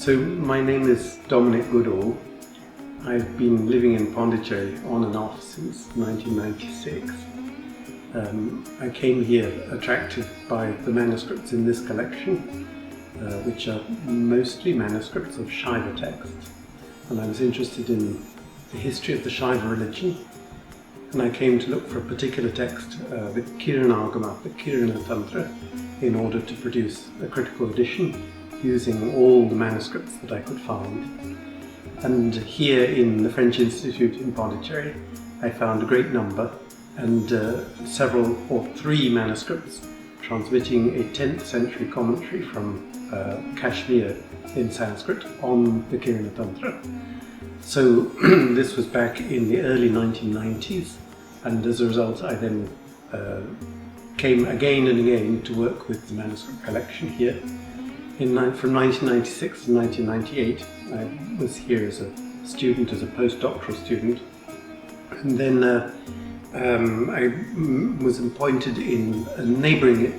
So my name is Dominic Goodall. I've been living in Pondicherry on and off since 1996. I came here attracted by the manuscripts in this collection, which are mostly manuscripts of Shaiva texts. And I was interested in the history of the Shaiva religion. And I came to look for a particular text, the Kiraṇatantra, in order to produce a critical edition using all the manuscripts that I could find. And here in the French Institute in Pondicherry, I found a great number and three manuscripts transmitting a 10th century commentary from Kashmir in Sanskrit on the Kiraṇatantra. So this was back in the early 1990s, and as a result I then came again and again to work with the manuscript collection here. From 1996 to 1998 I was here as a student, as a postdoctoral student, and then I was appointed in a neighbouring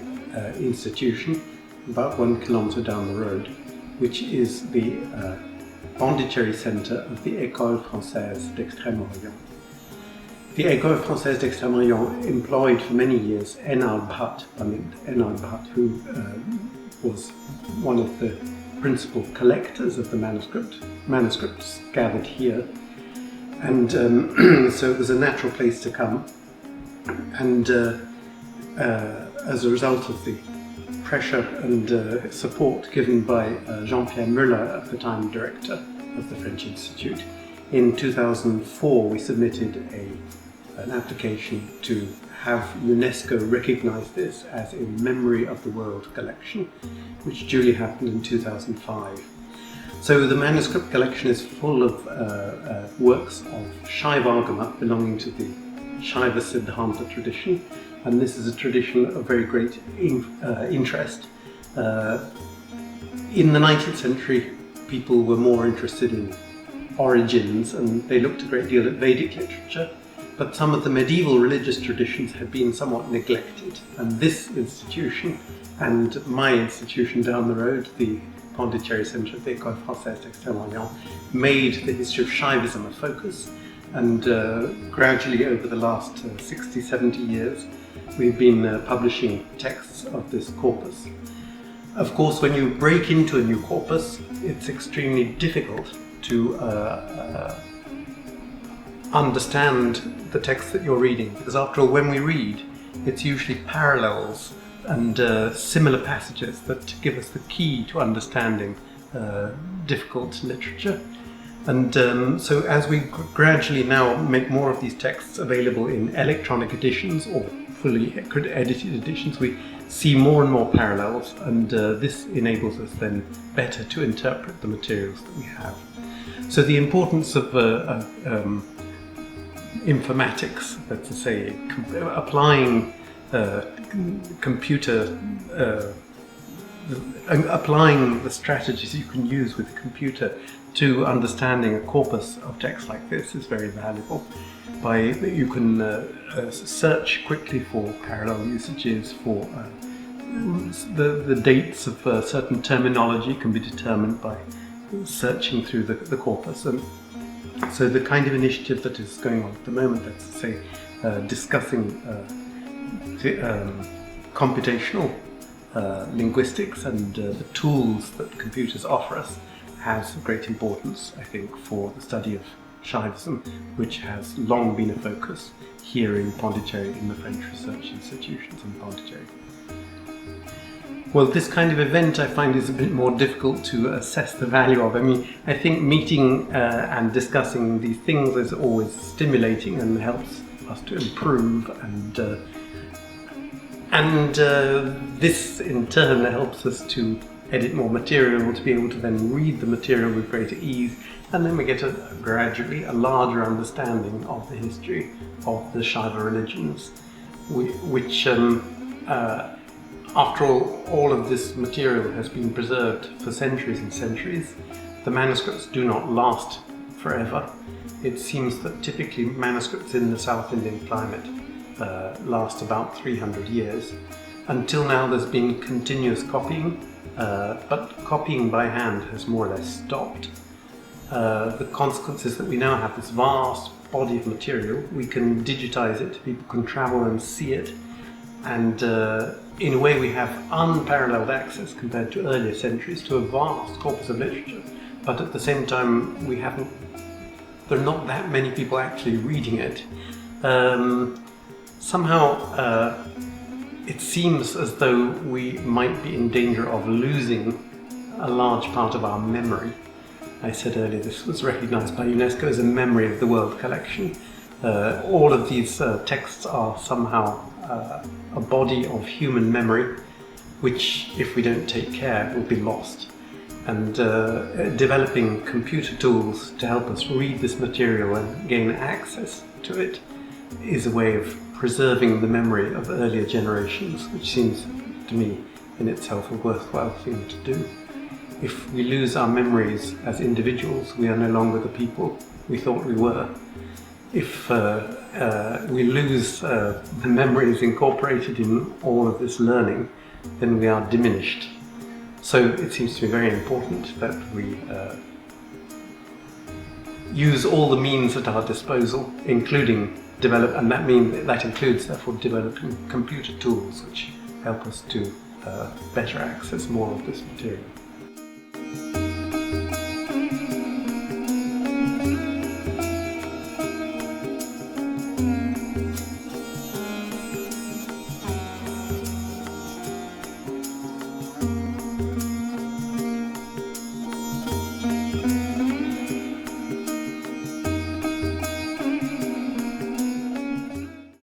institution about 1 kilometre down the road, which is the Pondicherry Centre of the École Française d'Extrême-Orient. The École Française d'Extrême-Orient employed for many years Bhaṭṭa, who was one of the principal collectors of the manuscripts gathered here. And so it was a natural place to come. And as a result of the pressure and support given by Jean-Pierre Müller, at the time director of the French Institute, in 2004 we submitted an application to have UNESCO recognize this as a Memory of the World collection, which duly happened in 2005. So the manuscript collection is full of works of Shaiva belonging to the Shaiva Siddhanta tradition, and this is a tradition of very great interest. In the 19th century, people were more interested in origins, and they looked a great deal at Vedic literature, but some of the medieval religious traditions had been somewhat neglected, and this institution and my institution down the road, the Pondicherry Centre of the École Française d'Extrême-Orient, made the history of Shaivism a focus, and gradually over the last 60-70 years we've been publishing texts of this corpus. Of course, when you break into a new corpus, it's extremely difficult to understand the text that you're reading, because after all, when we read, it's usually parallels and similar passages that give us the key to understanding difficult literature. And so as we gradually now make more of these texts available in electronic editions or fully edited editions, we see more and more parallels, and this enables us then better to interpret the materials that we have. So the importance of informatics, let's say, applying applying the strategies you can use with a computer to understanding a corpus of text like this is very valuable. You can search quickly for parallel usages, for the dates of certain terminology can be determined by searching through the corpus. And so the kind of initiative that is going on at the moment, let's say, discussing computational linguistics and the tools that computers offer us, has great importance, I think, for the study of Shaivism, which has long been a focus here in Pondicherry, in the French research institutions in Pondicherry. Well, this kind of event I find is a bit more difficult to assess the value of. I mean, I think meeting and discussing these things is always stimulating and helps us to improve, and this in turn helps us to edit more material, to be able to then read the material with greater ease, and then we get gradually a larger understanding of the history of the Shaiva religions, which after all of this material has been preserved for centuries and centuries. The manuscripts do not last forever. It seems that typically manuscripts in the South Indian climate last about 300 years. Until now there's been continuous copying, but copying by hand has more or less stopped. The consequence is that we now have this vast body of material. We can digitize it, people can travel and see it, and in a way we have unparalleled access compared to earlier centuries to a vast corpus of literature, but at the same time there are not that many people actually reading it. Somehow it seems as though we might be in danger of losing a large part of our memory. I said earlier this was recognized by UNESCO as a memory of the world collection. All of these texts are somehow a body of human memory, which, if we don't take care, will be lost. And developing computer tools to help us read this material and gain access to it is a way of preserving the memory of earlier generations, which seems to me in itself a worthwhile thing to do. If we lose our memories as individuals, we are no longer the people we thought we were. If we lose the memories incorporated in all of this learning, then we are diminished. So it seems to be very important that we use all the means at our disposal, including and that includes therefore developing computer tools which help us to better access more of this material.